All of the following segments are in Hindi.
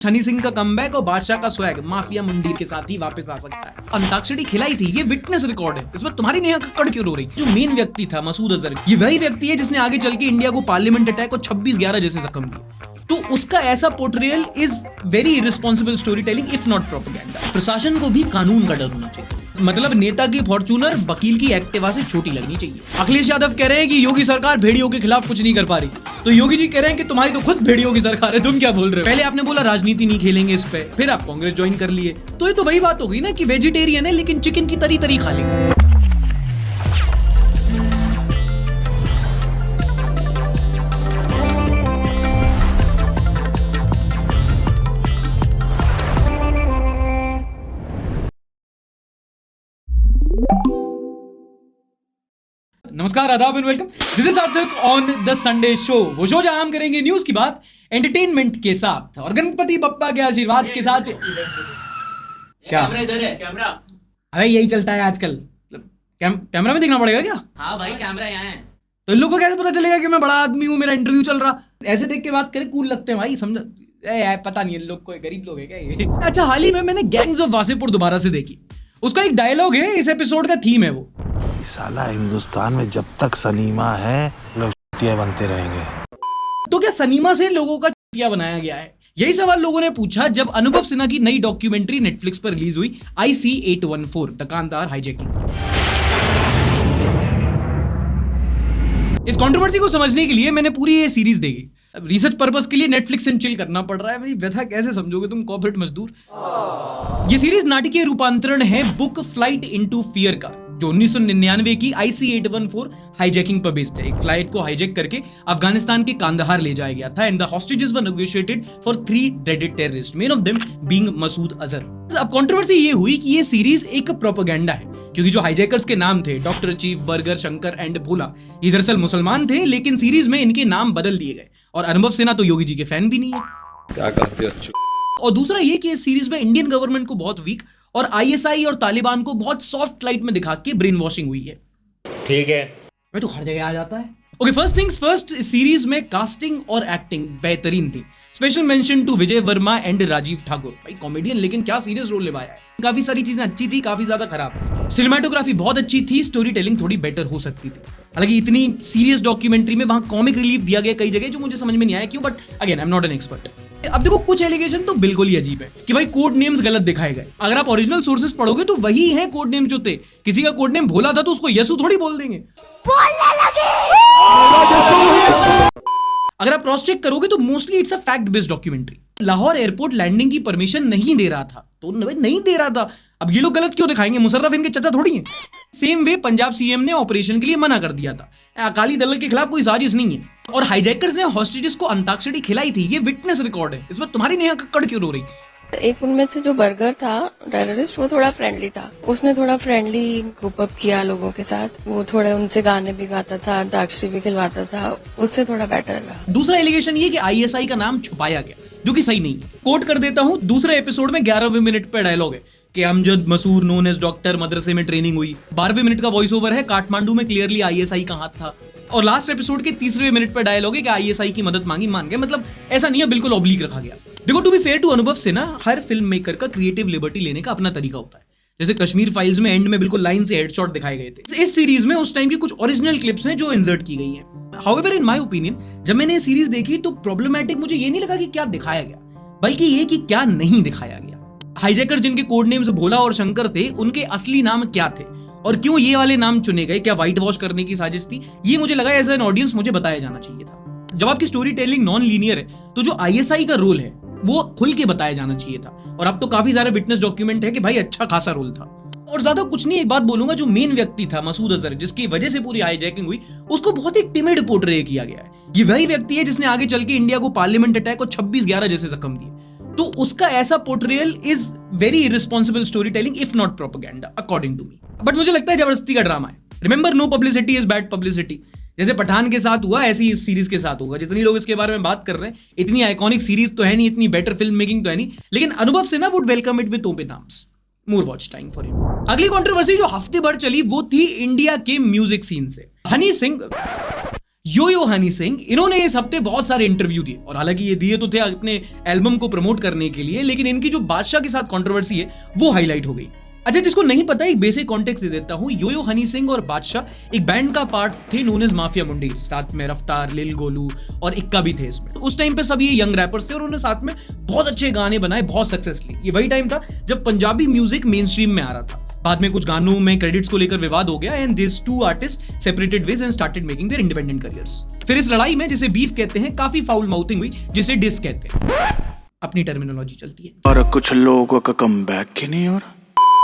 हनी सिंह का कमबैक और बादशाह का स्वैग माफिया मुंडीर के साथ ही वापस आ सकता है। अंताक्षरी खिलाई थी, ये विटनेस रिकॉर्ड है। इसमें तुम्हारी नेहा कक्कड़ क्यों रो रही? जो मेन व्यक्ति था मसूद अजहर, ये वही व्यक्ति है जिसने आगे चल के इंडिया को पार्लियामेंट अटैक और 26/11 जैसे जख्म दिए। तो उसका ऐसा portrayal is very irresponsible story telling if not propaganda. प्रशासन को भी कानून का डर होना चाहिए। मतलब नेता की फॉर्च्यूनर वकील की एक्टिवा से छोटी लगनी चाहिए। अखिलेश यादव कह रहे हैं कि योगी सरकार भेड़ियों के खिलाफ कुछ नहीं कर पा रही, तो योगी जी कह रहे हैं कि तुम्हारी तो खुद भेड़ियों की सरकार है, तुम क्या बोल रहे हो? पहले आपने बोला राजनीति नहीं खेलेंगे इस पे, फिर आप कांग्रेस ज्वाइन कर लिए। तो ये तो वही बात हो गई ना कि वेजिटेरियन है लेकिन चिकन की तरी तरी खा लेंगे। नमस्कार, आदाब एंड वेलकम। दिस इज सार्थक ऑन द संडे शो, वो शो जहां हम करेंगे न्यूज की बात एंटरटेनमेंट के साथ और गणपति बप्पा के आशीर्वाद के साथ। क्या कैमरा इधर है? कैमरा अरे यही चलता है आजकल। कैमरा में दिखना पड़ेगा क्या? हाँ भाई, कैमरा यहाँ है। तो इन लोगों को कैसे पता चलेगा कि मैं बड़ा आदमी हूँ, मेरा इंटरव्यू चल रहा? ऐसे देख के बात करें, कूल लगते हैं भाई, समझ? पता नहीं, इन लोग कोई गरीब लोग है क्या ये? अच्छा, हाल ही में मैंने गैंग्स ऑफ वासेपुर दोबारा से देखी। उसका एक डायलॉग है, इस एपिसोड का थीम है वो। साला हिंदुस्तान में जब तक सनीमा है लोग चूतिया बनते रहेंगे। तो क्या सनीमा से लोगों का चूतिया बनाया गया है? यही सवाल लोगों ने पूछा जब अनुभव सिन्हा की नई डॉक्यूमेंट्री नेटफ्लिक्स पर रिलीज हुई, IC-814 द कांधार हाईजैकिंग। इस कंट्रोवर्सी को समझने के लिए मैंने पूरी ये सीरीज देखी। अब रिसर्च पर्पस के लिए नेटफ्लिक्स एंड चिल करना पड़ रहा है। मेरी व्यथा कैसे समझोगे तुम कॉर्पोरेट मजदूर? ये सीरीज नाटकीय रूपांतरण है बुक फ्लाइट इनटू फियर का, जो 1999 की IC-814 हाईजैकिंग पर बेस्ड है। एक फ्लाइट को हाईजैक करके अफगानिस्तान के कांधार ले जाया गया था and the hostages were negotiated for 3 डेडेड terrorist, men of them being Masood Azhar. अब कंट्रोवर्सी ये हुई कि ये सीरीज एक प्रोपेगेंडा है, क्योंकि जो हाईजैकर्स के नाम थे doctor chief, burger, Shankar and Bhola, ये दरअसल मुसलमान थे, लेकिन सीरीज में इनके नाम बदल दिए गए। और अनुभव सिन्हा तो योगी जी के फैन भी नहीं है। क्या करते हो? और दूसरा ये कि इस सीरीज में इंडियन गवर्नमेंट को बहुत वीक और ISI और तालिबान को बहुत सॉफ्ट लाइट में दिखा के ब्रेन वॉशिंग हुई है। ठीक है, मैं तो हर जगह आ जाता है। ओके, फर्स्ट थिंग्स फर्स्ट, इस सीरीज में कास्टिंग और एक्टिंग बेहतरीन थी। Special mention to Vijay Varma and Rajeev Thakur. भाई कॉमेडियन, लेकिन क्या सीरियस रोल निभाया है। काफी सारी चीजें अच्छी थी, काफी ज्यादा खराब। सिनेमाटोग्राफी बहुत अच्छी थी, स्टोरी टेलिंग थोड़ी बेटर हो सकती थी। हालांकि इतनी सीरियस डॉक्यूमेंट्री में वहां कॉमिक रिलीफ दिया गया कई जगह, जो मुझे समझ में नहीं आया क्यों, but again I am not an expert. अब देखो, कुछ एलिगेशन तो बिल्कुल ही अजीब है कि भाई कोड नेम्स गलत दिखाए गए। अगर आप ओरिजिनल सोर्सेज पढ़ोगे तो वही है कोड नेम जो थे। किसी का कोड नेम भोला था तो उसको यसु थोड़ी बोल देंगे। बोलने लगे। अगर आप क्रॉस चेक करोगे तो mostly it's a fact based documentary. Lahore airport landing की परमिशन नहीं दे रहा था तो नहीं दे रहा था। अब ये लोग गलत क्यों दिखाएंगे? मुशर्रफ इनके चचा थोड़ी है। सेम वे पंजाब CM ने ऑपरेशन के लिए मना कर दिया था। अकाली दल के खिलाफ कोई साजिश नहीं है। और हाईजैकर्स ने हॉस्टेजेस को अंताक्षरी खिलाई थी, ये विटनेस रिकॉर्ड है। इसमें तुम्हारी नेहा कक्कड़ क्यों रो रही? एक उनमें से जो बर्गर था टेररिस्ट, वो थोड़ा फ्रेंडली था। उसने थोड़ा फ्रेंडली ग्रुप अप किया लोगों के साथ। वो थोड़े उनसे गाने भी गाता था, अंताक्षरी भी खिलवाता था, उससे थोड़ा बेटर रहा। दूसरा एलिगेशन ये कि ISI का नाम छुपाया गया, जो कि सही नहीं है। कोट कर देता हूं, दूसरे एपिसोड में 11वें मिनट पे डायलॉग है कि अमजद मसूर नोन एज डॉक्टर, मदरसे में ट्रेनिंग हुई। 12वें मिनट का वॉइस ओवर है, काठमांडू में क्लियरली ISI का हाथ था। और लास्ट एपिसोड के 3वें मिनट पर डायलॉग है कि ISI की मदद मांगी, मान गए। मतलब ऐसा नहीं है, बिल्कुल ऑब्लिक रखा गया। देखो, टू बी फेयर टू अनुभव सिन्हा, हर फिल्म मेकर का क्रिएटिव लिबर्टी लेने का अपना तरीका होता है। जैसे कश्मीर फाइल्स में एंड में बिल्कुल लाइन से हेडशॉट दिखाए गए थे। इस सीरीज में उस टाइम की कुछ ओरिजिनल क्लिप्स हैं जो इंसर्ट की गई हैं। हाउएवर इन माय ओपिनियन, जब मैंने ये सीरीज देखी तो प्रॉब्लमैटिक मुझे ये नहीं लगा कि क्या दिखाया गया, बल्कि ये कि क्या नहीं दिखाया गया। हाईजैकर जिनके कोड नेम्स भोला और शंकर थे, उनके असली नाम क्या थे और क्यों ये वाले नाम चुने गए? क्या व्हाइट वॉश करने की साजिश थी? ये मुझे लगा एज एन ऑडियंस मुझे बताया जाना चाहिए था। जब आपकी स्टोरी टेलिंग नॉन लीनियर है तो जो ISI का रोल है वो खुल के बताया जाना चाहिए था। और अब तो काफी सारे विटनेस डॉक्यूमेंट है कि भाई अच्छा खासा रोल था। और ज्यादा कुछ नहीं, एक बात बोलूंगा, जो मेन व्यक्ति था मसूद अजहर, जिसकी वजह से पूरी हाईजैकिंग हुई, उसको बहुत ही टिमिड पोर्ट्रे किया गया है। ये वही व्यक्ति है जिसने आगे चल के इंडिया को पार्लियामेंट अटैक और 26/11 जैसे जख्म दिए। तो उसका ऐसा portrayal is very irresponsible story telling if not propaganda according to me. But मुझे लगता है जबरदस्ती का ड्रामा है। Remember, no publicity is bad publicity. जैसे पठान के साथ हुआ, ऐसे ही इस सीरीज के साथ होगा। जितनी लोग इसके बारे में बात कर रहे हैं, इतनी आइकॉनिक सीरीज तो है नहीं, इतनी बेटर फिल्म मेकिंग तो है नहीं, लेकिन अनुभव Sinha would welcome it with open arms. More watch time for him. अगली कंट्रोवर्सी जो हफ्ते भर चली वो थी इंडिया के म्यूजिक सीन से। हनी सिंह यो हनी सिंह, इन्होंने इस हफ्ते बहुत सारे इंटरव्यू दिए और हालांकि ये दिए तो थे अपने एल्बम को प्रमोट करने के लिए, लेकिन इनकी जो बादशाह के साथ कंट्रोवर्सी है वो हाईलाइट हो गई। अच्छा, जिसको नहीं पता एक बेसिक कॉन्टेक्स्ट दे देता हूं। यो हनी सिंह और बादशाह एक बैंड का पार्ट थे नोन एज माफिया मुंडी, साथ में रफ्तार, लिल गोलू और इक्का भी थे इसमें। उस टाइम पे सब ये यंग रैपर्स थे और उन्होंने साथ में बहुत अच्छे गाने बनाए, बहुत सक्सेसफुली। ये वही टाइम था जब पंजाबी म्यूजिक मेन स्ट्रीम में आ रहा था। बाद में कुछ गानों में क्रेडिट्स को लेकर विवाद हो गया and this two artist separated ways and started making their independent careers. फिर इस लड़ाई में, जिसे बीफ कहते हैं, काफी फाउल माउथिंग हुई, जिसे डिस कहते हैं, अपनी टर्मिनोलॉजी चलती है। और कुछ लोगों का कमबैक ही नहीं हो रहा।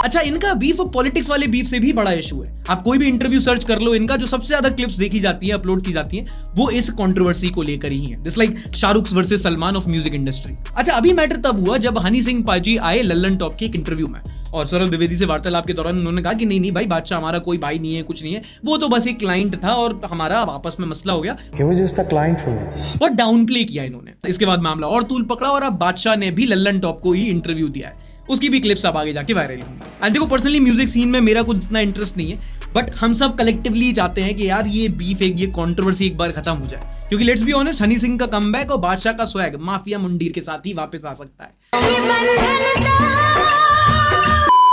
अच्छा, इनका बीफ पॉलिटिक्स वाले बीफ से भी बड़ा इशू है। आप कोई भी इंटरव्यू सर्च कर लो, इनका जो सबसे ज्यादा क्लिप्स देखी जाती है, अपलोड की जाती है, वो इस कंट्रोवर्सी को लेकर ही है। This like Shahrukh versus Salman of music industry. अच्छा, अभी मैटर तब हुआ जब हनी सिंह पाजी आए लल्लन टॉप के एक इंटरव्यू में और सौरभ द्विवेदी से वार्तालाप के दौरान उन्होंने कहा कि नहीं भाई, बादशाह हमारा कोई भाई नहीं है, कुछ नहीं है, वो तो बस एक क्लाइंट था और हमारा आपस में मसला हो गया। He was just a client for me. और डाउन प्ले किया इन्होंने। इसके बाद मामला और तूल पकड़ा और अब बादशाह ने भी लल्लन टॉप को ही इंटरव्यू दिया है। उसकी भी क्लिप्स अब आगे जाके वायरल होंगी। एंड देखो, पर्सनली म्यूजिक सीन में मेरा कुछ इतना इंटरेस्ट नहीं है, बट हम सब कलेक्टिवली चाहते हैं कि यार ये बीफ ये कंट्रोवर्सी एक बार खत्म हो जाए, क्योंकि let's be honest, Honey Singh का कमबैक और बादशाह का स्वैग माफिया मुंडीर के साथ ही वापस आ सकता है।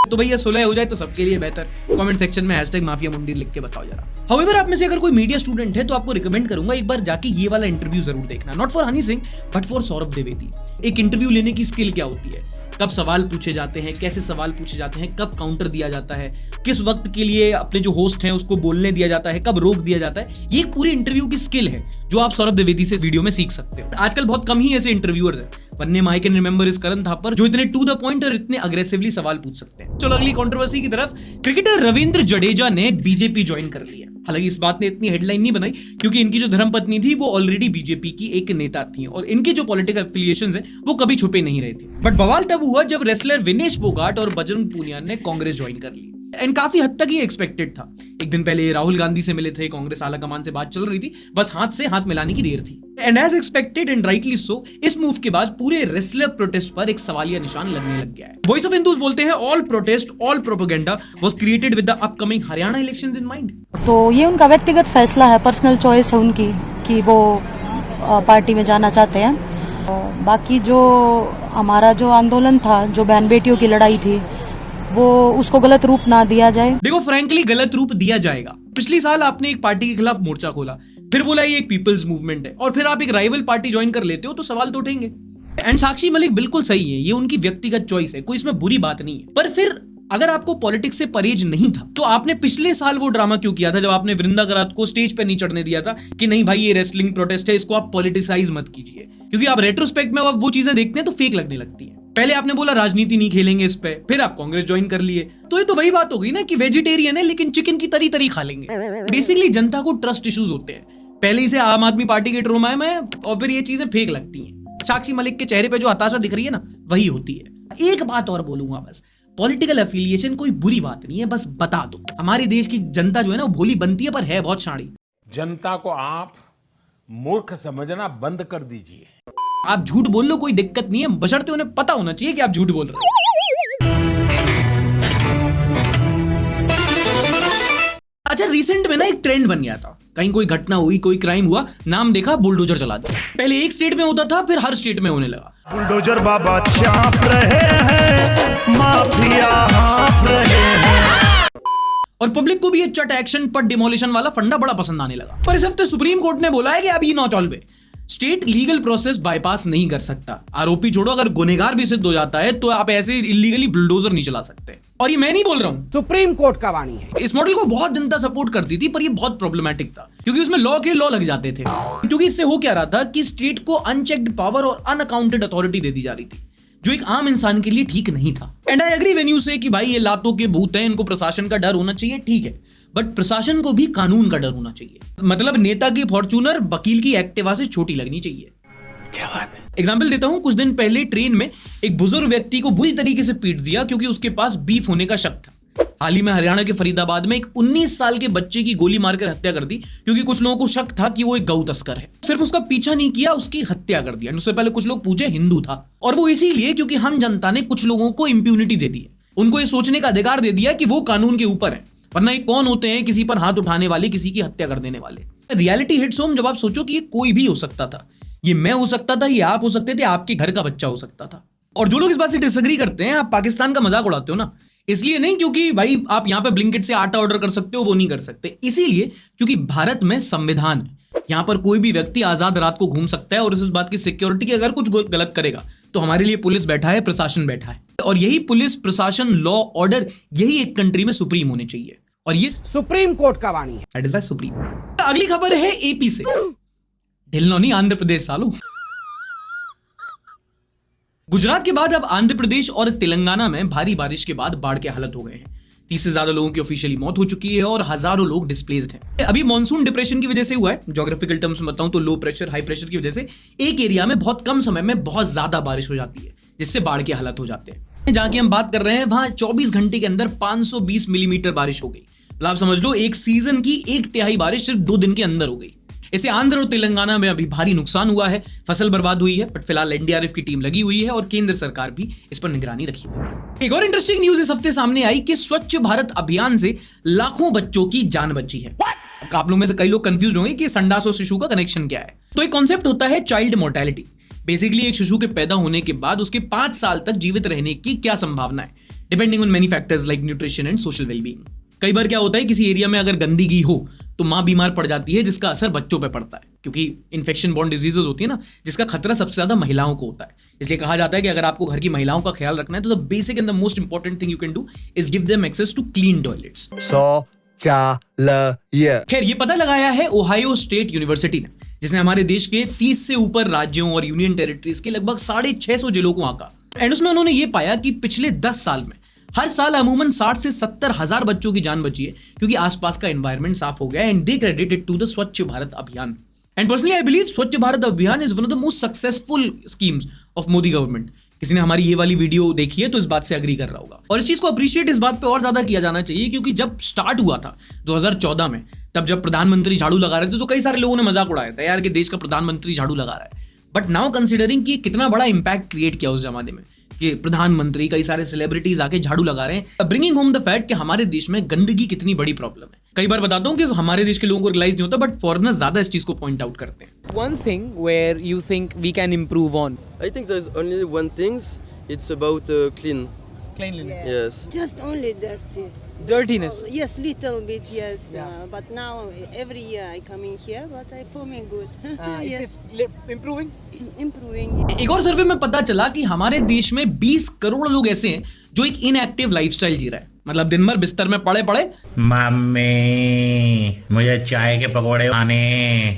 तो भैया सुलह हो जाए तो सबके लिए बेहतर। कमेंट सेक्शन में #माफिया मुंडीर लिख के बताओ जरा। हाउएवर, आप में से अगर कोई मीडिया स्टूडेंट है तो आपको रिकमेंड करूंगा एक बार जाके ये वाला इंटरव्यू जरूर देखना। Not for Honey Singh but for Saurabh Dwivedi. एक इंटरव्यू लेने की स्किल क्या होती है, कब सवाल पूछे जाते हैं, कैसे सवाल पूछे जाते हैं, कब काउंटर दिया जाता है, किस वक्त के लिए अपने जो होस्ट हैं उसको बोलने दिया जाता है, कब रोक दिया जाता है। ये एक पूरी इंटरव्यू की स्किल है जो आप सौरभ द्विवेदी से वीडियो में सीख सकते हो। आजकल बहुत कम ही ऐसे इंटरव्यूअर्स हैं, वन्ने आई कैन रिमेंबर इस करण थापर, जो इतने टू द पॉइंट और इतने अग्रेसिवली सवाल पूछ सकते हैं। चलो अगली कंट्रोवर्सी की तरफ। क्रिकेटर रविंद्र जडेजा ने बीजेपी ज्वाइन कर लिया। हालांकि इस बात ने इतनी हेडलाइन नहीं बनाई क्योंकि इनकी जो धर्मपत्नी थी वो ऑलरेडी बीजेपी की एक नेता थी और इनके जो पॉलिटिकल एफिलिएशंस हैं वो कभी छुपे नहीं रहे थे। बट बवाल तब हुआ जब रेसलर विनेश फोगाट और बजरंग पूनिया ने कांग्रेस ज्वाइन कर ली। एंड काफी हद तक ये एक्सपेक्टेड था। एक दिन पहले राहुल गांधी से मिले थे, कांग्रेस आला कमान से बात चल रही थी, बस हाथ से हाथ मिलाने की देर थी। And as expected and rightly so, इस मूव के बाद पूरे रेसलर प्रोटेस्ट पर एक सवालिया निशान लगने लग गया है। वॉइस ऑफ हिंदूज बोलते हैं all protest, all propaganda was created with the upcoming Haryana elections in mind. तो ये उनका व्यक्तिगत फैसला है, पर्सनल चॉइस है उनकी कि वो पार्टी में जाना चाहते हैं। बाकी जो हमारा जो आंदोलन था, जो बहन बेटियों की लड़ाई थी, वो उसको गलत रूप ना दिया जाए। देखो फ्रैंकली गलत रूप दिया जाएगा। पिछले साल आपने एक पार्टी के खिलाफ मोर्चा खोला, फिर बोला ये एक पीपल्स मूवमेंट है, और फिर आप एक राइवल पार्टी ज्वाइन कर लेते हो तो सवाल तो उठेंगे। एंड साक्षी मलिक बिल्कुल सही है, ये उनकी व्यक्तिगत चॉइस है, कोई इसमें बुरी बात नहीं है। पर फिर अगर आपको पॉलिटिक्स से परहेज नहीं था तो आपने पिछले साल वो ड्रामा क्यों किया था जब आपने वृंदा करात को स्टेज पे नहीं चढ़ने दिया था कि नहीं भाई ये रेसलिंग प्रोटेस्ट है, इसको आप पॉलिटिसाइज मत कीजिए। क्योंकि आप रेट्रोस्पेक्ट में अब वो चीजें देखते हैं तो फेक लगने लगती है। पहले आपने बोला राजनीति नहीं खेलेंगे इस पे, फिर आप कांग्रेस ज्वाइन कर लिए, तो ये तो वही बात हो गई ना कि वेजिटेरियन है लेकिन चिकन की तरी तरी खा लेंगे। बेसिकली जनता को ट्रस्ट इश्यूज होते हैं, पहले ही से आम आदमी पार्टी के ट्रोमा में, और फिर ये चीजें फेक लगती हैं। साक्षी मलिक के चेहरे पे जो हताशा दिख रही है ना, वही होती है। एक बात और बोलूंगा बस, पॉलिटिकल एफिलिएशन कोई बुरी बात नहीं है, बस बता दो। हमारे देश की जनता जो है ना वो भोली बनती है पर है बहुत शाणी। जनता को आप मूर्ख समझना बंद कर दीजिए। आप झूठ बोल लो, कोई दिक्कत नहीं है, बशर्ते उन्हें पता होना चाहिए कि आप झूठ बोल रहे हो। अच्छा, रिसेंट में ना एक ट्रेंड बन गया था, कहीं कोई घटना हुई, कोई क्राइम हुआ, नाम देखा बुलडोजर चला दिया। पहले एक स्टेट में होता था, फिर हर स्टेट में होने लगा। बुलडोजर बाबा चाप रहे हैं, माफिया हाँफ रहे हैं। और पब्लिक को भी ये चट एक्शन पर डिमोलिशन वाला फंडा बड़ा पसंद आने लगा। पर इस हफ्ते सुप्रीम कोर्ट ने बोला है कि अब ये not all way, state legal process bypass नहीं कर सकता। आरोपी छोड़ो, अगर गुनहगार भी सिद्ध हो जाता है तो आप ऐसे इलीगली बुलडोजर नहीं चला सकते। और ये मैं नहीं बोल रहा हूं, सुप्रीम कोर्ट का वाणी है। इस मॉडल को बहुत जनता सपोर्ट करती थी, पर ये बहुत प्रॉब्लमेटिक था क्योंकि उसमें लॉ के लॉ लग जाते थे। क्योंकि इससे हो क्या रहा था कि स्टेट को अनचेक्ड पावर और अनअकाउंटेड अथॉरिटी दे दी जा रही थी, जो एक आम इंसान के लिए ठीक नहीं था। And I agree when you say कि भाई ये लातों के भूत हैं, इनको प्रशासन का डर होना चाहिए, ठीक है, बट प्रशासन को भी कानून का डर होना चाहिए। मतलब नेता की फॉर्च्यूनर वकील की एक्टिवा से छोटी लगनी चाहिए। क्या बात है। एग्जाम्पल देता हूं, कुछ दिन पहले ट्रेन में एक बुजुर्ग व्यक्ति को बुरी तरीके से पीट दिया क्योंकि उसके पास बीफ होने का शक था। हाल ही में हरियाणा के फरीदाबाद में एक 19 साल के बच्चे की गोली मारकर हत्या कर दी क्योंकि कुछ लोगों को शक था कि वो एक गौ तस्कर है। सिर्फ उसका पीछा नहीं किया, उसकी हत्या कर दिया। उससे पहले कुछ लोग पूछे हिंदू था, और वो इसीलिए क्योंकि हम जनता ने कुछ लोगों को इंप्यूनिटी दे दी है, उनको ये सोचने का अधिकार दे दिया कि वो कानून के ऊपर है, वरना ये कौन होते हैं किसी पर हाथ उठाने वाले, किसी की हत्या कर देने वाले। रियलिटी हिट्स होम जब आप सोचो कि ये कोई भी हो सकता था, ये मैं हो सकता था, ये आप हो सकते थे, आपके घर का बच्चा हो सकता था। और जो लोग इस बात से डिसएग्री करते हैं, आप पाकिस्तान का मजाक उड़ाते हो ना, इसलिए नहीं क्योंकि भाई आप यहां पे ब्लिंकिट से आटा ऑर्डर कर सकते हो, वो नहीं कर सकते, इसीलिए क्योंकि भारत में संविधान है, यहां पर कोई भी व्यक्ति आजाद रात को घूम सकता है और इस बात की सिक्योरिटी की अगर कुछ गलत करेगा तो हमारे लिए पुलिस बैठा है, प्रशासन बैठा है, और यही पुलिस प्रशासन लॉ ऑर्डर यही एक कंट्री में सुप्रीम होने चाहिए, और ये सुप्रीम कोर्ट का वाणी है। That is why supreme. अगली खबर है एपी से, ढिल्लो नहीं आंध्र प्रदेश सालों। गुजरात के बाद अब आंध्र प्रदेश और तेलंगाना में भारी बारिश के बाद बाढ़ के हालत हो गए हैं। 30 से ज्यादा लोगों की ऑफिशियली मौत हो चुकी है और हजारों लोग डिस्प्लेस्ड हैं। अभी मॉनसून डिप्रेशन की वजह से हुआ है, ज्योग्राफिकल टर्म्स में बताऊं तो लो प्रेशर हाई प्रेशर की वजह से एक एरिया में बहुत कम समय में बहुत ज्यादा बारिश हो जाती है, जिससे बाढ़ के हालत हो जाते हैं। जहां की हम बात कर रहे हैं वहां 24 घंटे के अंदर 520 मिलीमीटर बारिश हो गई। मतलब आप समझ लो एक सीजन की 1/3 बारिश सिर्फ 2 दिन के अंदर हो गई। इससे आंध्र और तेलंगाना में अभी भारी नुकसान हुआ है, फसल बर्बाद हुई है, बट फिलहाल एनडीआरएफ की टीम लगी हुई है और केंद्र सरकार भी इस पर निगरानी रखी हुई है। एक और इंटरेस्टिंग न्यूज इस हफ्ते सामने आई कि स्वच्छ भारत अभियान से लाखों बच्चों की जान बची है। आप लोगों में से कई लोग कंफ्यूज होंगे कि संडास और शिशु का कनेक्शन क्या है। तो एक कॉन्सेप्ट होता है चाइल्ड मोर्टेलिटी। बेसिकली एक शिशु के पैदा होने के बाद उसके 5 साल तक जीवित रहने की क्या संभावना है, depending on many factors like nutrition and social wellbeing. कई बार क्या होता है किसी एरिया में अगर गंदगी हो तो मां बीमार पड़ जाती है, जिसका असर बच्चों पे पड़ता है, क्योंकि इन्फेक्शन बॉर्न डिजीजेस होती है ना, जिसका खतरा सबसे ज्यादा महिलाओं को होता है। इसलिए कहा जाता है कि अगर आपको घर की महिलाओं का ख्याल रखना है तो the basic and the most important thing you can do is give them access to clean toilets. खैर ये पता लगाया है ओहायो स्टेट यूनिवर्सिटी ने, जिसने हमारे देश के 30 से ऊपर राज्यों और यूनियन टेरिटरीज के लगभग 650 जिलों को आंका, एंड उसमें उन्होंने ये पाया कि पिछले 10 साल में हर साल अमूमन 60 से 70 हजार बच्चों की जान बची है, क्योंकि आसपास का एनवायरनमेंट साफ हो गया, and they credit it to the Swachh Bharat अभियान। एंड पर्सनली आई बिलीव स्वच्छ भारत अभियान is one of the most successful schemes of Modi government. किसी ने हमारी ये वाली वीडियो देखी है तो इस बात से एग्री कर रहा होगा, और इस चीज को अप्रिशिएट इस बात पे और ज्यादा किया जाना चाहिए, क्योंकि जब स्टार्ट हुआ था 2014 में, तब जब प्रधानमंत्री झाड़ू लगा रहे थे तो कई सारे लोगों ने मजाक उड़ाया था यार कि देश का प्रधानमंत्री झाड़ू लगा रहा है। बट नाउ कंसिडरिंग कि कितना बड़ा इंपैक्ट क्रिएट किया उस जमाने में कि प्रधानमंत्री कई सारे सेलिब्रिटीज आके झाड़ू लगा रहे हैं, ब्रिंगिंग होम द फैक्ट कि हमारे देश में गंदगी कितनी बड़ी प्रॉब्लम है। कई बार बताता हूं कि हमारे देश के लोगों को रियलाइज नहीं होता, बट फॉरेनर्स ज्यादा इस चीज को पॉइंट आउट करते हैं। One thing where you think we can improve on? I think there's only one thing. It's about Cleanliness. Yes. Just only that's it. Dirtiness. Yes, little bit, yes. But now every year I come in here, but I feel me good. Yes. Improving? Improving. एक और सर्वे में पता चला कि हमारे देश में 20 करोड़ लोग ऐसे हैं जो एक इनएक्टिव लाइफस्टाइल जी रहा है, मतलब दिन भर बिस्तर में पड़े पड़े मम्मी मुझे चाय के पकौड़े खाने,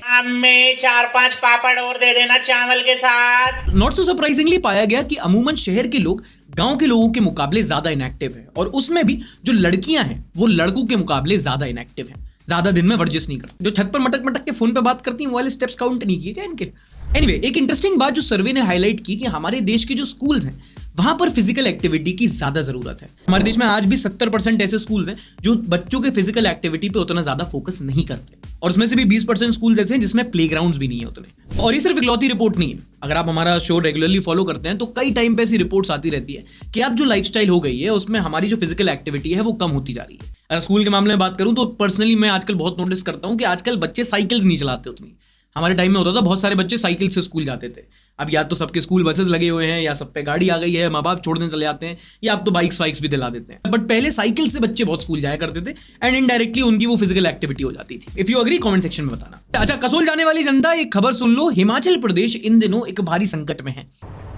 मम्मी 4-5 पापड़ और दे देना चावल के साथ। नॉट सो सरप्राइजिंगली पाया गया कि अमूमन शहर के लोग गांव के लोगों के मुकाबले ज्यादा इनएक्टिव है, और उसमें भी जो लड़कियां हैं वो लड़कों के मुकाबले ज्यादा इनएक्टिव हैं, ज्यादा दिन में वर्जिश नहीं करती। जो छत पर मटक मटक के फोन पे बात करती हैं वो वाले स्टेप्स काउंट नहीं किए क्या इनके? एनीवे, एक इंटरेस्टिंग बात जो सर्वे ने हाईलाइट की कि हमारे देश के जो स्कूल्स हैं वहां पर फिजिकल एक्टिविटी की ज्यादा जरूरत है। हमारे देश में आज भी 70% ऐसे स्कूल्स हैं जो बच्चों के फिजिकल एक्टिविटी पे उतना ज्यादा फोकस नहीं करते, और उसमें से भी 20% स्कूल्स ऐसे हैं जिसमें प्लेग्राउंड्स भी नहीं है उतने। और ये सिर्फ इकलौती रिपोर्ट नहीं है, अगर आप हमारा शो रेगुलरली फॉलो करते हैं तो कई टाइम पे ऐसी रिपोर्ट्स आती रहती है कि अब जो लाइफस्टाइल हो गई है उसमें हमारी जो फिजिकल एक्टिविटी है वो कम होती जा रही है। अगर स्कूल के मामले में बात करूं तो पर्सनली मैं आजकल बहुत नोटिस करता हूं कि आजकल बच्चे साइकिल्स नहीं चलाते उतनी। हमारे टाइम में होता था बहुत सारे बच्चे साइकिल से स्कूल जाते थे, अब या तो सबके स्कूल बसेस लगे हुए हैं या सब पे गाड़ी आ गई है, माँ बाप छोड़ने चले जाते हैं, या अब तो बाइक्स वाइक्स भी दिला देते हैं। बट पहले साइकिल से बच्चे बहुत स्कूल जाया करते थे, एंड इनडायरेक्टली उनकी वो फिजिकल एक्टिविटी हो जाती थी। If you agree comment section में बताना। अच्छा, कसोल जाने वाली जनता एक खबर सुन लो, हिमाचल प्रदेश इन दिनों एक भारी संकट में है।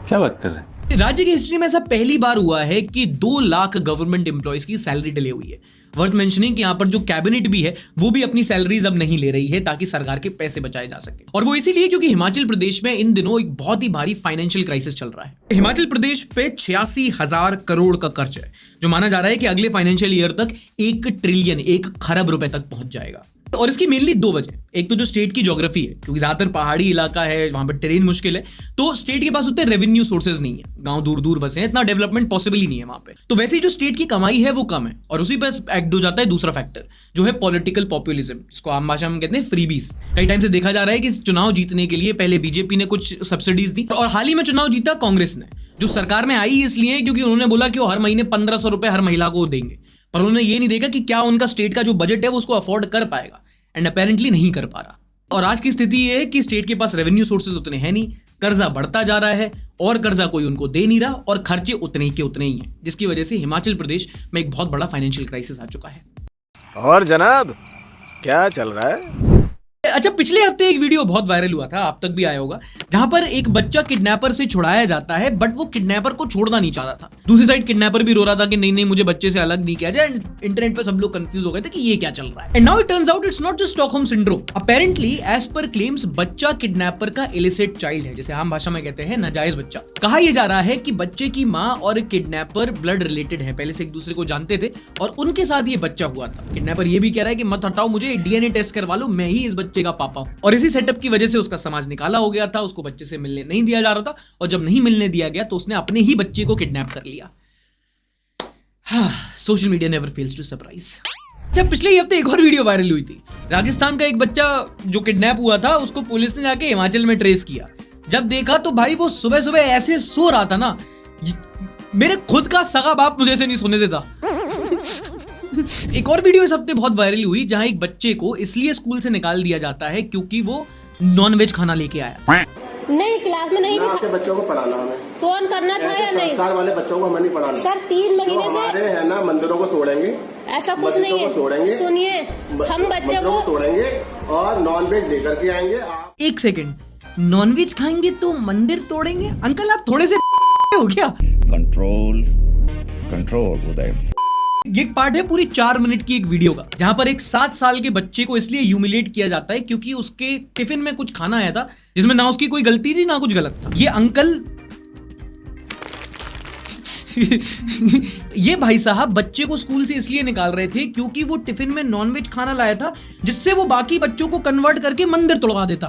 क्या बात कर रहे हैं? राज्य की हिस्ट्री में ऐसा पहली बार हुआ है कि 2 लाख गवर्नमेंट एम्प्लॉयज की सैलरी डिले हुई है। वर्थ मेंशनिंग कि यहां पर जो कैबिनेट भी है वो भी अपनी सैलरीज अब नहीं ले रही है ताकि सरकार के पैसे बचाए जा सके, और वो इसीलिए क्योंकि हिमाचल प्रदेश में इन दिनों एक बहुत ही भारी फाइनेंशियल क्राइसिस चल रहा है। हिमाचल प्रदेश पे 86,000 करोड़ का कर्ज है, जो माना जा रहा है कि अगले फाइनेंशियल ईयर तक 1 ट्रिलियन 1 खरब रुपए तक पहुंच जाएगा। और इसकी मेनली 2 वजह। एक तो जो स्टेट की ज्योग्राफी है, क्योंकि ज्यादातर पहाड़ी इलाका है, वहां पर टेरेन मुश्किल है, तो स्टेट के पास उतने रेवेन्यू सोर्सेज नहीं है, गांव दूर दूर बसे हैं, इतना डेवलपमेंट पॉसिबल ही नहीं है वहां पे। तो वैसे ही जो स्टेट की कमाई है वो कम है, और उसी पर एक्ट हो जाता है दूसरा फैक्टर जो है पॉलिटिकल पॉपुलिज्म, जिसको आम भाषा में कहते हैं फ्रीबीज। कई टाइम से देखा जा रहा है कि चुनाव जीतने के लिए पहले बीजेपी ने कुछ सब्सिडीज दी, और हाल ही में चुनाव जीता कांग्रेस ने, जो सरकार में आई इसलिए क्योंकि उन्होंने बोला कि वो हर महीने 1500 रुपए हर महिला को देंगे, पर उन्होंने ये नहीं देखा कि क्या उनका स्टेट का जो बजट है वो उसको अफोर्ड कर पाएगा। एंड अपेरेंटली नहीं कर पा रहा। और आज की स्थिति ये है कि स्टेट के पास रेवेन्यू सोर्सेज उतने हैं नहीं, कर्जा बढ़ता जा रहा है और कर्जा कोई उनको दे नहीं रहा और खर्चे उतने ही के उतने ही हैं, जिसकी वजह से हिमाचल प्रदेश में एक बहुत बड़ा फाइनेंशियल क्राइसिस आ चुका है। और जनाब क्या चल रहा है? अच्छा, पिछले हफ्ते एक वीडियो बहुत वायरल हुआ था, आप तक भी आया होगा, जहां पर एक बच्चा किडनैपर से छुड़ाया जाता है बट वो किडनैपर को छोड़ना नहीं चाह रहा था। दूसरी साइड किडनैपर भी रो रहा था कि नहीं नहीं मुझे बच्चे से अलग नहीं किया जाए। इंटरनेट पे सब लोग कंफ्यूज हो गए थे कि ये क्या चल रहा है। And now it turns out it's not just Stockholm syndrome. Apparently as per claims बच्चा किडनैपर का इलिसिट चाइल्ड है, जैसे आम भाषा में कहते हैं नाजायज बच्चा। कहा यह जा रहा है कि बच्चे की माँ और किडनैपर ब्लड रिलेटेड है, पहले से एक दूसरे को जानते थे और उनके साथ ये बच्चा हुआ था। किडनैपर ये भी कह रहा है कि मत हटाओ मुझे, डीएनए टेस्ट करवा लो, मैं ही इस बच्चे का पापा हूं। और इसी सेटअप की वजह से उसका समाज निकाला हो गया था, उसको बच्चे से मिलने नहीं दिया जा रहा था और जब नहीं मिलने दिया गया तो उसने अपने ही बच्चे को किडनैप कर लिया। Social media never fails to surprise. जब पिछले ही हफ्ते एक और वीडियो वायरल हुई थी, राजस्थान का एक बच्चा जो किडनैप हुआ था उसको पुलिस ने जाके हिमाचल में ट्रेस किया। जब देखा तो भाई वो सुबह सुबह ऐसे सो रहा था ना, मेरे खुद का सगा बाप मुझे ऐसे नहीं सोने देता। एक और वीडियो इस हफ्ते बहुत वायरल हुई जहां एक बच्चे को इसलिए स्कूल से निकाल दिया जाता है क्योंकि वो नॉनवेज खाना लेके आया। नहीं, क्लास में नहीं, आपके बच्चों को पढ़ाना हमें फोन करना था या नहीं? संस्कार वाले बच्चों को हमें नहीं पढ़ाना सर। 3 महीने से हमारे है ना मंदिरों को तोड़ेंगे, ऐसा कुछ नहीं है। सुनिए, हम बच्चों को तोड़ेंगे और नॉनवेज लेकर के आएंगे। एक सेकंड, नॉनवेज खाएंगे तो मंदिर तोड़ेंगे? अंकल आप थोड़े से हो गया। कंट्रोल उदय। ये एक पार्ट है पूरी 4 मिनट की एक वीडियो का, जहां पर एक 7 साल के बच्चे को इसलिए ह्यूमिलेट किया जाता है क्योंकि उसके टिफिन में कुछ खाना आया था जिसमें ना उसकी कोई गलती थी ना कुछ गलत था। ये अंकल ये भाई साहब बच्चे को स्कूल से इसलिए निकाल रहे थे क्योंकि वो टिफिन में नॉनवेज खाना लाया था जिससे वो बाकी बच्चों को कन्वर्ट करके मंदिर तोड़वा देता।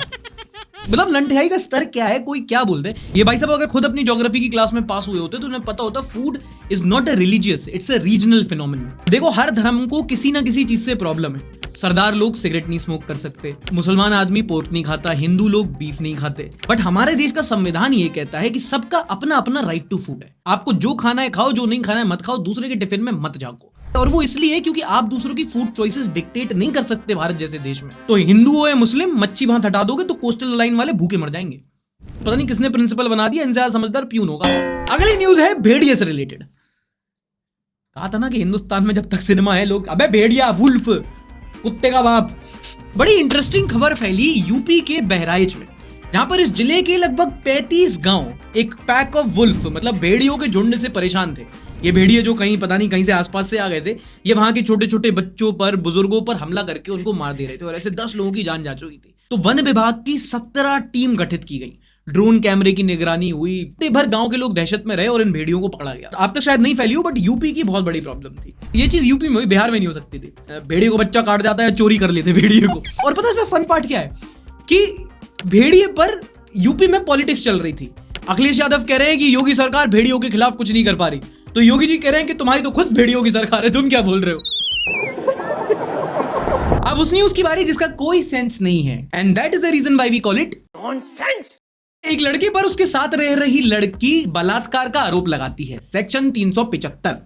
मतलब लंठियाई का स्तर क्या है, कोई क्या बोलते हैं। ये भाई साहब अगर खुद अपनी ज्योग्राफी की क्लास में पास हुए होते तो उन्हें पता होता food is not a religious, it's a regional phenomenon. देखो, हर धर्म को किसी ना किसी चीज से प्रॉब्लम है। सरदार लोग सिगरेट नहीं स्मोक कर सकते, मुसलमान आदमी पोर्क नहीं खाता, हिंदू लोग बीफ नहीं खाते। बट हमारे देश का संविधान ये कहता है कि सबका अपना अपना राइट टू फूड है। आपको जो खाना है खाओ, जो नहीं खाना है मत खाओ, दूसरे के टिफिन में मत जाओ। और वो इसलिए क्योंकि आप दूसरों की फूड चॉइसेस डिक्टेट नहीं कर सकते भारत जैसे देश में। तो हिंदू हो या मुस्लिम, मच्छी भात हटा दोगे तो कोस्टल लाइन वाले भूखे मर जाएंगे। पता नहीं किसने प्रिंसिपल बना दिया, इनसे समझदार प्यून होगा। अगली न्यूज है भेड़िए से रिलेटेड। कहा था ना कि हिंदुस्तान में जब तक सिनेमा है लोग अबे भेड़िया, वुल्फ, कुत्ते का बाप। बड़ी इंटरेस्टिंग खबर फैली यूपी के बहराइच में, जहां पर इस जिले के लगभग 35 गांव एक पैक ऑफ वुल्फ मतलब भेड़ियों के झुंड से परेशान थे। ये भेड़िए जो कहीं पता नहीं कहीं से आसपास से आ गए थे, ये वहां के छोटे छोटे बच्चों पर, बुजुर्गों पर हमला करके उनको मार दे रहे थे और ऐसे 10 लोगों की जान जा चुकी थी। तो वन विभाग की 17 टीम गठित की गई, ड्रोन कैमरे की निगरानी हुई, भर गांव के लोग दहशत में रहे और इन भेड़ियों को पकड़ा गया। आप तक शायद नहीं फैली हो बट यूपी की बहुत बड़ी प्रॉब्लम थी। ये चीज यूपी में हुई, बिहार में नहीं हो सकती थी। भेड़िए को बच्चा काट जाता है, चोरी कर लेते भेड़िए को। और पता है इसमें फन पार्ट क्या है कि भेड़िए पर यूपी में पॉलिटिक्स चल रही थी। अखिलेश यादव कह रहे हैं कि योगी सरकार भेड़ियों के खिलाफ कुछ नहीं कर पा रही, तो योगी जी कह रहे हैं कि तुम्हारी तो खुद भेड़ियों की सरकार है, तुम क्या बोल रहे हो। अब उस न्यूज की बारी जिसका कोई सेंस नहीं है, and that is the reason why we call it nonsense. एक लड़के पर उसके साथ रह रही लड़की बलात्कार का आरोप लगाती है, सेक्शन 375।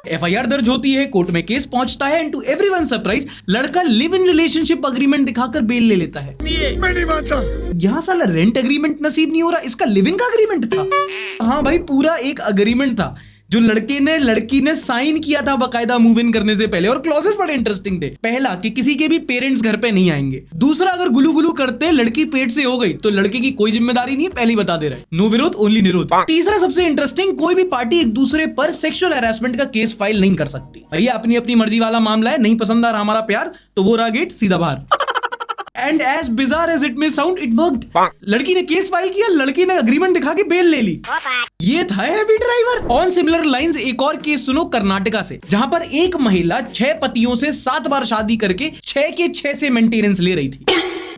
एफआईआर दर्ज होती है, कोर्ट में केस पहुंचता है एंड टू एवरीवन सरप्राइज लड़का लिव इन रिलेशनशिप अग्रीमेंट दिखाकर बेल ले लेता है। मैं नहीं मानता। यहाँ साला रेंट एग्रीमेंट नसीब नहीं हो रहा, इसका लिविंग का अग्रीमेंट था। हाँ भाई, पूरा एक अग्रीमेंट था जो लड़की ने साइन किया था बकायदा मूव इन करने से पहले। और क्लॉजेस बड़े इंटरेस्टिंग थे। पहला कि किसी के भी पेरेंट्स घर पे नहीं आएंगे। दूसरा, अगर गुलू गुलू करते लड़की पेट से हो गई तो लड़के की कोई जिम्मेदारी नहीं है, पहले ही बता दे रहे, नो विरोध ओनली निरोध। तीसरा सबसे इंटरेस्टिंग, कोई भी पार्टी एक दूसरे पर सेक्सुअल हैरेसमेंट का केस फाइल नहीं कर सकती। भैया अपनी अपनी मर्जी वाला मामला है, नहीं पसंद आ रहा हमारा प्यार तो वो रहा गेट सीधा बाहर। And as bizarre as it may sound, it worked. लड़की ने केस फाइल किया, लड़की ने अग्रीमेंट दिखा के बेल ले ली। ये था heavy driver. On similar lines एक और केस सुनो कर्नाटका से, जहां पर एक महिला 6 पतियों से 7 बार शादी करके 6 के 6 से मेंटेनेंस ले रही थी।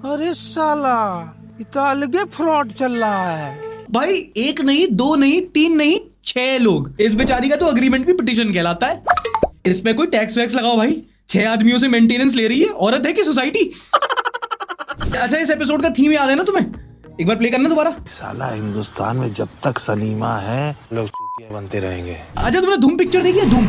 अरे साला, इतना अलगे फ्रॉड चल रहा है भाई। 1 नहीं, 2 नहीं, 3 नहीं, 6 लोग। इस बेचारी का तो अग्रीमेंट भी पिटीशन कहलाता है। इसमें कोई टैक्स वैक्स लगाओ भाई। 6 आदमियों से मेंटेनेंस ले रही है, औरत है कि सोसाइटी। अच्छा, इस एपिसोड का थीम याद है ना तुम्हें? एक बार प्ले करना दोबारा। साला हिंदुस्तान में जब तक सलीमा है लोग चूतिया बनते रहेंगे। अच्छा, तुमने धूम पिक्चर देखी है? धूम,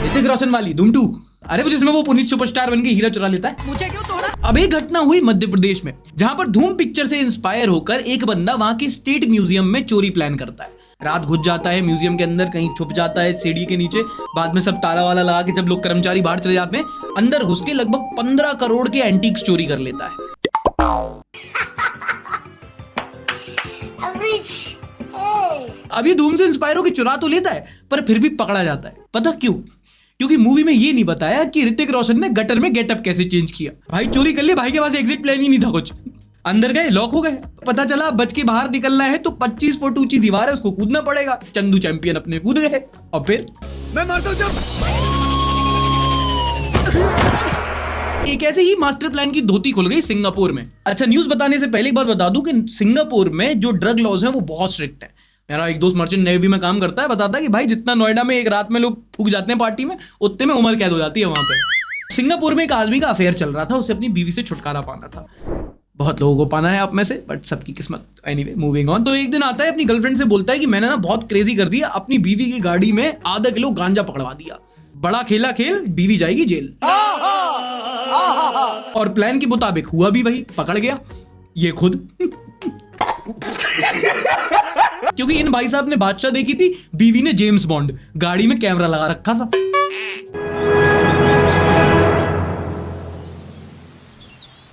ऋतिक रोशन वाली, धूम 2। अरे वो जिसमें वो पुनीत सुपरस्टार बन के हीरा चुरा लेता है। मुझे क्यों तोड़ा? अब एक घटना हुई मध्य प्रदेश में, जहां पर धूम पिक्चर से इंस्पायर होकर एक बंदा वहां के स्टेट म्यूजियम में चोरी प्लान करता है। रात घुस जाता है म्यूजियम के अंदर, कहीं छुप जाता है सीढ़ी के नीचे, बाद में सब ताला वाला लगा के जब लोग कर्मचारी बाहर चले जाते हैं, अंदर घुस के लगभग 15 करोड़ के एंटीक्स चोरी कर लेता है। अब ये धूम से इंस्पायर होकर चुरा तो लेता है, पर फिर भी पकड़ा जाता है। पता क्यों? क्योंकि मूवी में ये नहीं बताया कि ऋतिक रोशन ने गटर में गेटअप कैसे चेंज किया। भाई चोरी कर ले, भाई के पास एग्जिट प्लान ही नहीं था कुछ। अंदर गए, लॉक हो गए, पता चला बच के बाहर निकलना है तो 25 फुट ऊंची दीवार है, उसको कूदना पड़ेगा। चंदू चैंपियन अपने कूद गए, और फिर मैं मारता हूं। एक ऐसे ही मास्टर प्लान की धोती खुल गई सिंगापुर में। अच्छा, न्यूज बताने से पहले एक बात बता दूं कि सिंगापुर में जो ड्रग लॉज है वो बहुत स्ट्रिक्ट है। मेरा एक दोस्त मर्चेंट नेवी में काम करता है, बताता है कि भाई जितना नोएडा में एक रात में लोग फूक जाते हैं पार्टी में, उतने में उम्र कैद हो जाती है वहां पे। सिंगापुर में एक आदमी का अफेयर चल रहा था, उसे अपनी बीवी से छुटकारा पाना था। बहुत लोगों को पाना है आप में से, बट सबकी किस्मत। Anyway, moving on. तो एक दिन आता है, अपनी गर्लफ्रेंड से बोलता है कि मैंने ना बहुत क्रेजी कर दिया, अपनी बीवी की गाड़ी में आधा किलो गांजा पकड़वा दिया। बड़ा खेला खेल, बीवी जाएगी जेल। और प्लान के मुताबिक हुआ भी वही, पकड़ गया ये खुद। क्योंकि इन भाई साहब ने बादशाह देखी थी, बीवी ने जेम्स बॉन्ड, गाड़ी में कैमरा लगा रखा था।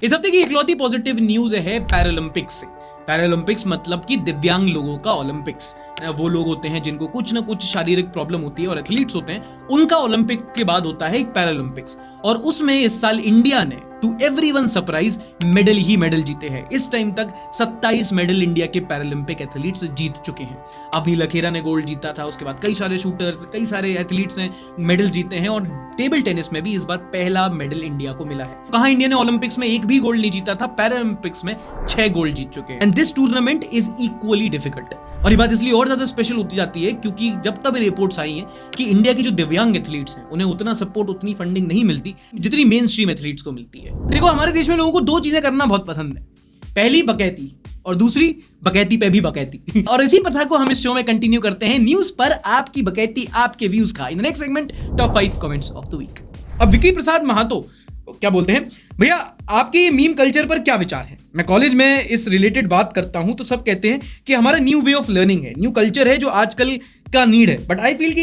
इस हफ्ते की इकलौती पॉजिटिव न्यूज है पैरालंपिक्स से। पैरालंपिक्स मतलब कि दिव्यांग लोगों का ओलंपिक्स। वो लोग होते हैं जिनको कुछ ना कुछ शारीरिक प्रॉब्लम होती है और एथलीट्स होते हैं, उनका ओलंपिक के बाद होता है एक पैरालंपिक्स। और उसमें इस साल इंडिया ने टू एवरीवन सरप्राइज मेडल ही मेडल जीते हैं। इस टाइम तक 27 मेडल इंडिया के पैरालंपिक एथलीट्स जीत चुके हैं। अवनी लखेरा ने गोल्ड जीता था, उसके बाद कई सारे शूटर्स, कई सारे एथलीट्स ने मेडल जीते हैं। और टेबल टेनिस में भी इस बार पहला मेडल इंडिया को मिला है। कहां इंडिया ने ओलंपिक्स में एक भी गोल्ड नहीं जीता था, पैरालंपिक्स में 6 गोल्ड जीत चुके हैं। And this tournament is equally difficult. और ये बात इसलिए और ज्यादा स्पेशल होती जाती है क्योंकि जब तक रिपोर्ट्स आई हैं कि इंडिया के जो दिव्यांग एथलीट्स हैं उन्हें उतना सपोर्ट, उतनी फंडिंग नहीं मिलती जितनी मेन स्ट्रीम एथलीट्स को मिलती है। देखो, हमारे देश में लोगों को 2 चीजें करना बहुत पसंद है, पहली बकैती और दूसरी बकैती पे भी बकैती। और इसी प्रथा को हम इस शो में कंटिन्यू करते हैं, न्यूज पर आपकी बकैती, आपके व्यूज का। In the next segment, top 5 comments of the week. अब विकी प्रसाद महातो क्या बोलते हैं, भैया आपके मीम कल्चर पर क्या विचार है? मैं कॉलेज में इस रिलेटेड बात करता हूं तो सब कहते हैं कि हमारा न्यू वे ऑफ लर्निंग है, न्यू कल्चर है जो आजकल का नीड है। बट आई फील कि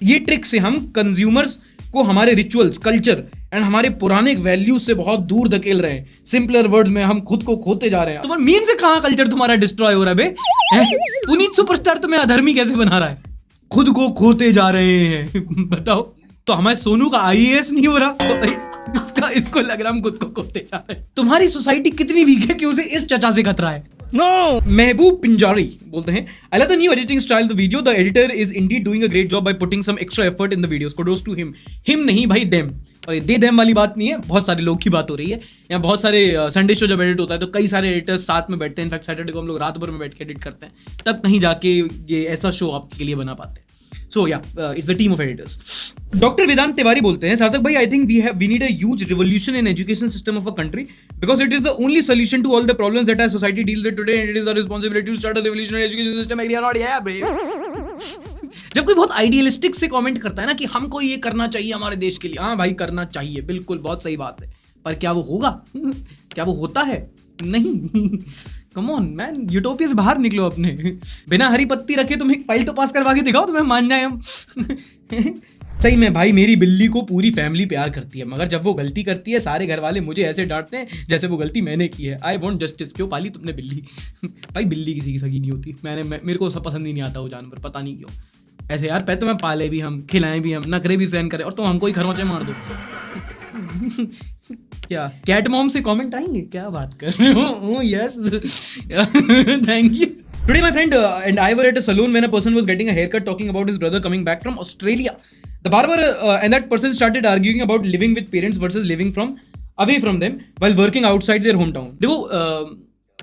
ये ट्रिक से हम कंज्यूमर्स को हमारे रिचुअल्स, कल्चर एंड हमारे पुराने वैल्यूज से बहुत दूर धकेल रहे हैं। सिंपलर वर्ड्स में हम खुद को खोते जा रहे हैं। तुम्हारा मीम से कहां कल्चर तुम्हारा डिस्ट्रॉय हो रहा है बे? पुनीत सुपरस्टार तुम्हें अधर्मी कैसे बना रहा है? खुद को खोते जा रहे हैं। बताओ, तो हमारे सोनू का IAS नहीं हो रहा? इसको लग रहा हम खुद को खोते जा रहे हैं। तुम्हारी सोसाइटी कितनी वीक है कि उसे इस चचा से खतरा है? No! महबूब पिंजारी बोलते हैं, I love the new editing style of the video. The editor is indeed doing a great job by putting some extra effort in the videos. Kudos to him. Him नहीं भाई, them. और ये them वाली बात नहीं है, बहुत सारे लोग की बात हो रही है। यहाँ बहुत सारे संडे शो जब एडिट होता है तो कई सारे एडिटर्स साथ में बैठते हैं। इनफैक्ट सैटरडे को हम लोग रात भर में बैठ के एडिट करते हैं, तब कहीं जाके ये ऐसा शो आपके लिए बना पाते हैं। So yeah, it's a team of editors. Dr. Vedant Tiwari बोलते हैं, सार्थक भाई, I think we need a huge revolution in education system of a country because it is the only solution to all the problems that our society deals with today, and it is our responsibility to start a revolutionary education system. Agree or not? Yeah, bro. जब कोई बहुत आइडियलिस्टिक से कमेंट करता है ना कि हमको ये करना चाहिए हमारे देश के लिए, हाँ भाई करना चाहिए, बिल्कुल बहुत सही बात है, पर क्या वो होगा? क्या वो होता है? नहीं। कम ऑन मैन, यूटोपिया से बाहर निकलो अपने। बिना हरी पत्ती रखे तुम एक फाइल तो पास करवा के दिखाओ, तुम्हें मान जाए हम। सही में भाई, मेरी बिल्ली को पूरी फैमिली प्यार करती है, मगर जब वो गलती करती है सारे घर वाले मुझे ऐसे डांटते हैं जैसे वो गलती मैंने की है। I want justice. क्यों पाली तुमने बिल्ली? भाई बिल्ली किसी की सगी नहीं होती। मेरे को सब पसंद ही नहीं आता वो जानवर, पता नहीं क्यों। ऐसे यार पैर तुम्हें पाले भी हम, खिलाएं भी हम, नखरे भी सहन करें, और तुम हमको ही खरोंचे मार दो। क्या कैट मॉम से कमेंट आएंगे? क्या बात कर रहे हो? Oh yes, thank you. Today my friend and I were at a salon when a person was getting a haircut talking about his brother coming back from Australia. The barber and that person started arguing about living with parents versus living away from them while working outside their hometown. देखो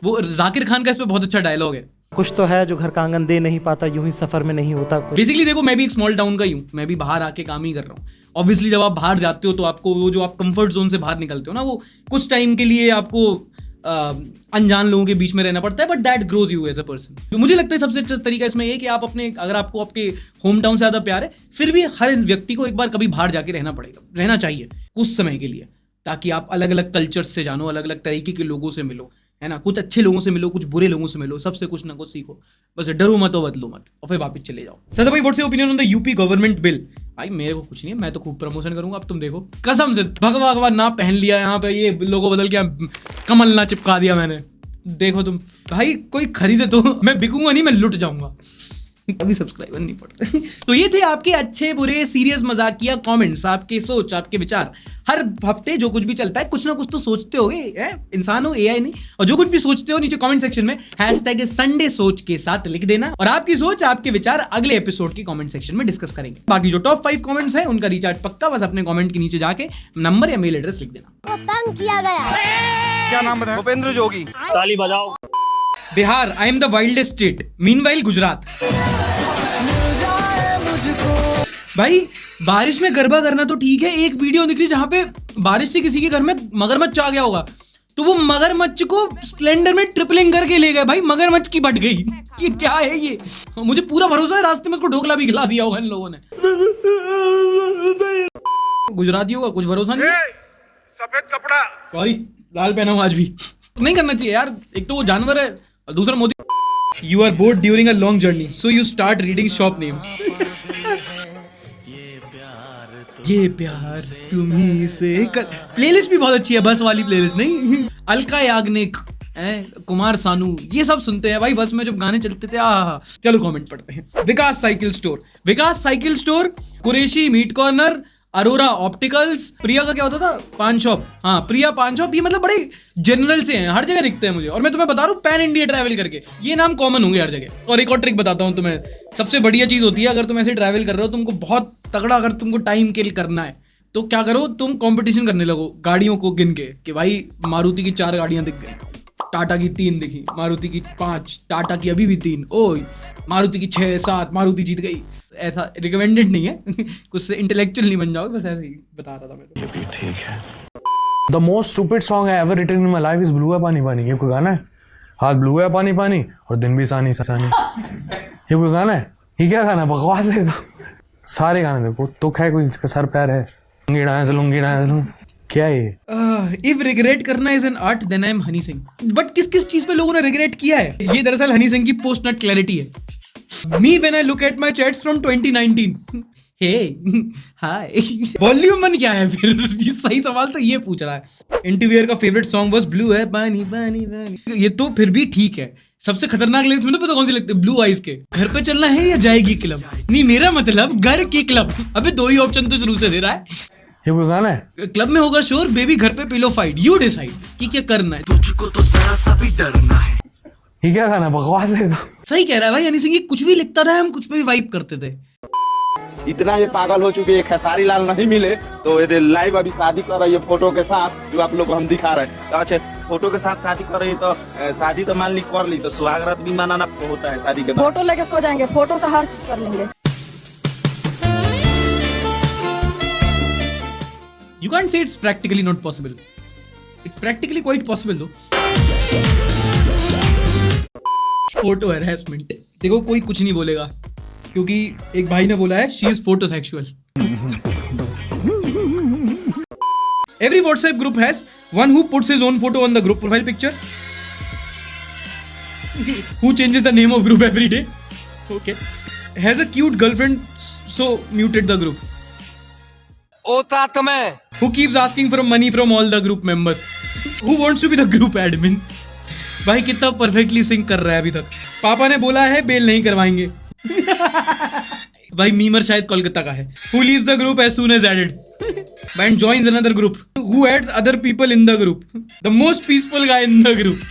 वो जाकिर खान का इस पे बहुत अच्छा डायलॉग है, कुछ तो है जो घर का आंगन दे नहीं पाता, यूं ही सफर में नहीं होता। बेसिकली देखो, मैं भी एक स्मॉल टाउन का ही हूँ, मैं भी बाहर आके काम ही कर रहा हूँ। ऑब्वियसली जब आप बाहर जाते हो तो आपको वो जो आप कंफर्ट जोन से बाहर निकलते हो ना, वो कुछ टाइम के लिए आपको अनजान लोगों के बीच में रहना पड़ता है, but that grows you as a person. मुझे लगता है सबसे अच्छा तरीका इसमें ये कि आप अपने, अगर आपको आपके होम टाउन से ज़्यादा प्यार है, फिर भी हर व्यक्ति को एक बार कभी बाहर जाके रहना चाहिए कुछ समय के लिए, ताकि आप अलग अलग कल्चर्स से जानो, अलग अलग तरीके के लोगों से मिलो, है ना, कुछ अच्छे लोगों से मिलो, कुछ बुरे लोगों से मिलो, सबसे कुछ ना कुछ सीखो, बस डरो मत और बदलो मत, और फिर वापस चले जाओ। दादा भाई, what's your opinion on the UP government bill? भाई मेरे को कुछ नहीं है, मैं तो खूब प्रमोशन करूंगा, अब तुम देखो, कसम से भगवा ना पहन लिया यहाँ पे, ये लोगो बदल के कमल ना चिपका दिया मैंने, देखो तुम भाई, कोई खरीदे तो मैं बिकूंगा नहीं, मैं लुट जाऊंगा। अभी सब्सक्राइबर नहीं पड़ते। तो ये थे आपके अच्छे बुरे सीरियस मजाकिया कमेंट्स, आपके सोच, आपके विचार। हर हफ्ते जो कुछ भी चलता है, कुछ ना कुछ तो सोचते होगे, इंसान हो, एआई नहीं, और जो कुछ भी सोचते हो नीचे कमेंट सेक्शन में #संडे सोच के साथ लिख देना, और आपकी सोच, आपके विचार अगले एपिसोड के कमेंट सेक्शन में डिस्कस करेंगे। बाकी जो टॉप 5 कमेंट्स हैं उनका रिचार्ज पक्का, बस अपने कमेंट के नीचे जाके नंबर या मेल एड्रेस लिख देना। तंग किया गया। क्या नाम बताया? भूपेंद्र जोगी। ताली बजाओ। Bihar, I am the wildest state. Meanwhile Gujarat. भाई बारिश में गरबा करना तो ठीक है, एक वीडियो निकली जहां पे बारिश से किसी के घर में मगरमच्छ आ गया होगा, तो वो मगरमच्छ को स्प्लेंडर में ट्रिपलिंग करके ले गए। भाई मगरमच्छ की बट गई, ये क्या है ये? मुझे पूरा भरोसा है रास्ते में उसको ढोकला भी खिला दिया होगा इन लोगों ने। गुजरातियों का कुछ भरोसा नहीं। सफेद कपड़ा, सॉरी लाल पहना हूं आज भी। नहीं करना चाहिए यार, एक तो वो जानवर है और दूसरा Modi. You are bored during a long journey, so you start reading shop names. ये प्यार तुम्ही से कर। प्लेलिस्ट भी बहुत अच्छी है, बस वाली प्लेलिस्ट नहीं। अलका याग्निक, कुमार सानू, ये सब सुनते हैं भाई बस में जब गाने चलते थे। चलो कमेंट पढ़ते हैं। Vikas cycle store, Vikas cycle store, Qureshi meat corner, Arora opticals, Priya का क्या होता था? पान शॉप। हाँ, प्रिया पान शॉप। ये मतलब बड़े जनरल से हैं, हर जगह दिखते हैं मुझे, और मैं तुम्हें बता रहा हूँ पैन इंडिया ट्रैवल करके ये नाम कॉमन होंगे हर जगह। और एक और ट्रिक बताता हूँ तुम्हें, सबसे बढ़िया चीज होती है, अगर तुम ऐसे ट्रैवल कर रहे हो, तुमको बहुत तगड़ा, अगर तुमको टाइम किल करना है तो क्या करो, तुम कंपटीशन करने लगो गाड़ियों को गिन के, कि भाई मारुति की 4 गाड़ियां दिख गई, टाटा की 3 दिखी, मारुति की 5, टाटा की अभी भी 3, ओह मारुति की 6, 7, मारुति जीत गई। ऐसा रिकमेंडेड नहीं है, कुछ से इंटेलेक्चुअल नहीं बन जाओगे, बस ऐसे ही बता रहा था मैं। ये भी ठीक है। The most stupid song I ever written in my life is Blue है पानी पानी। ये कोई गाना है? हाथ ब्लू है पानी पानी और दिन भी सानी सानी। ये कोई गाना है? ये क्या गाना? बकवास है। सारे गाने देखो, तुक है कोई, इसका सर पैर है, क्या है? If regret करना is an art, then I am Honey Singh. But किस किस चीज पे लोगों ने रिग्रेट किया है? ये दरअसल हनी सिंह की पोस्ट नट क्लैरिटी है। Me when I look at my chats from 2019. Hey, hi. Volume 1 क्या है फिर? ये सही सवाल तो ये पूछ रहा है। इंटरव्यूअर का फेवरेट सॉन्ग बस ब्लू है पानी पानी पानी। ये तो फिर भी ठीक है। सबसे खतरनाक लेंस में तो पता कौन सी लगती है? ब्लू आइज के। घर पे चलना है या जाएगी क्लब? नहीं, मेरा मतलब घर की क्लब। अबे 2 ही ऑप्शन तो शुरू से दे रहा है। ये कोई गाना है? क्लब में होगा शोर, बेबी घर पे पिलो फाइट, यू डिसाइड कि क्या करना है। तुझको तो जरा सा भी डरना है। ये क्या गाना? बकवास है। तो सही कह रहा है भाई हनी सिंह, कुछ भी लिखता था, हम कुछ पे भी वाइब करते थे। इतना ये पागल हो चुके, खेसारी लाल नहीं मिले तो ये लाइव अभी शादी कर रही है फोटो के साथ, जो आप लोग को हम दिखा रहे हैं। अच्छा, फोटो के साथ शादी कर रही है, तो शादी तो मान ली कर ली, तो सुहागरात भी मनाना होता है शादी के बाद। फोटो लेके सो जाएंगे, फोटो से हर चीज कर लेंगे। You can't say it's practically not possible. It's practically quite possible though. Photo harassment, देखो कोई कुछ नहीं बोलेगा, क्योंकि एक भाई ने बोला है she is photosexual. Every WhatsApp group has one who puts his own photo on the group profile picture, who changes the name of group every day, okay, has a cute girlfriend, so muted the group, who keeps asking for money from all the group members, who wants to be the group admin। भाई कितना परफेक्टली सिंक कर रहा है अभी तक। पापा ने बोला है बेल नहीं करवाएंगे। भाई मीमर शायद कोलकाता का है। Who leaves the group as soon as added and joins another group, who adds other people in the group, the most peaceful guy in the group,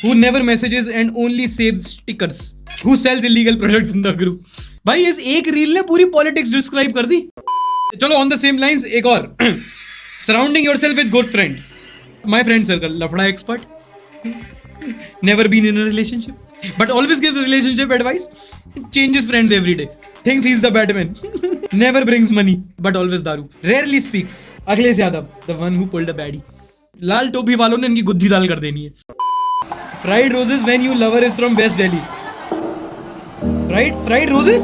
who never messages and only saves stickers, who sells illegal products in the group। भाई इस एक रील ने पूरी पॉलिटिक्स डिस्क्राइब कर दी। चलो ऑन द सेम लाइंस एक और। Surrounding yourself with good friends, my friend circle, लफड़ा expert, never been in a relationship but always give relationship advice, changes friends every day, thinks he's the Batman, never brings money but always daru, rarely speaks, Akhilesh Yadav, the one who pulled a baddie, लाल टोपी वालों ने इनकी गुद्दी दाल कर देनी है। Fried roses when you lover is from west Delhi. Fried roses.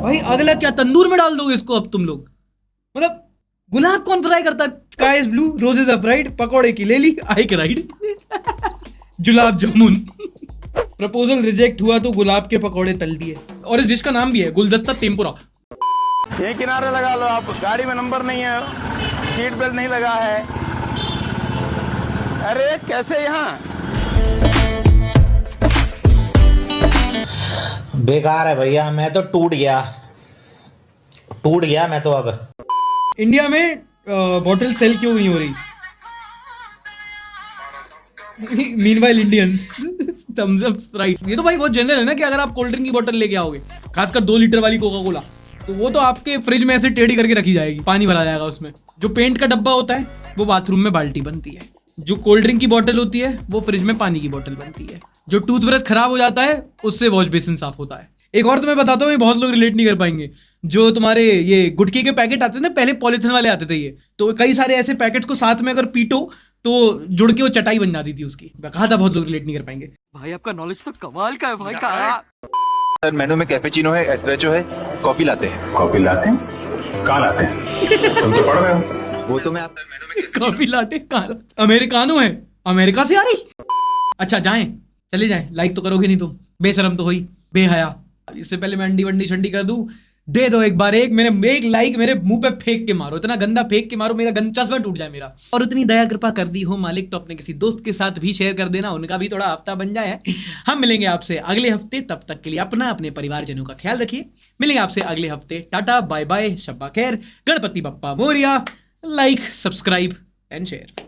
भाई अगला क्या तंदूर में डाल दोगे इसको अब तुम लोग? मतलब गुलाब कौन फ्राई करता है? Sky is blue, roses are fried, पकौड़े की ले ली, I ride. Gulab jamun. Proposal reject हुआ तो गुलाब के पकौड़े तल दिए। और इस डिश का नाम भी है गुलदस्ता टेम्पुरा। यही किनारे लगा लो आप, गाड़ी में नंबर नहीं है, सीट बेल्ट नहीं लगा है। अरे कैसे यहाँ? बेकार है भैया, मैं तो टूट गया मैं तो। अब इंडिया में बॉटल सेल क्यों नहीं हो रही? Meanwhile Indians Thums Up Sprite. ये तो भाई बहुत जनरल है ना कि अगर आप कोल्ड ड्रिंक की बोतल लेके आओगे, खासकर 2 लीटर वाली कोका कोला, तो वो तो आपके फ्रिज में ऐसे टेढ़ी करके रखी जाएगी, पानी भरा जाएगा उसमें। जो पेंट का डब्बा होता है वो बाथरूम में बाल्टी बनती है। जो कोल्ड ड्रिंक की बोतल होती है वो फ्रिज में पानी की बोतल बनती है। जो टूथब्रश खराब हो जाता है उससे वॉश बेसिन साफ होता है। एक और तुम्हें बताता हूँ, ये बहुत लोग रिलेट नहीं कर पाएंगे। जो तुम्हारे ये गुटके के पैकेट आते थे ना, पहले पॉलिथीन वाले आते थे ये, तो कई सारे ऐसे पैकेट्स को साथ में अगर पीटो तो जुड़ के वो चटाई बन जाती थी उसकी। कहा था बहुत लोग रिलेट नहीं कर पाएंगे। भाई आपका नॉलेज तो कमाल का है भाई। सर मेनू में कैपेचिनो है, एस्प्रेसो है, कॉफी लाते हैं। कॉफी लाते हैं? कहाँ लाते हैं? तुम तो पढ़ रहे हो। वो तो मैं आप कॉफी लाते कहाँ? अमेरिकानो है, अमेरिका से आ रही। अच्छा जाएं, चले जाएं, लाइक तो करोगे नहीं तुम, बेशरम तो हुई, बेहया। इससे पहले मैं अंडी वंडी शंडी कर दूं, दे दो एक बार, एक लाइक मेरे मुंह पे फेंक के मारो, इतना गंदा फेंक के मारो मेरा चश्मा टूट जाए मेरा। और उतनी दया कृपा कर दी हो मालिक तो अपने किसी दोस्त के साथ भी शेयर कर देना, उनका भी थोड़ा हफ्ता बन जाए। हम मिलेंगे आपसे अगले हफ्ते, तब तक के लिए अपने परिवारजनों का ख्याल रखिए। मिलेंगे आपसे अगले हफ्ते। टाटा बाय बाय, शब्बा खैर, Ganpati Bappa Morya. Like, subscribe and share.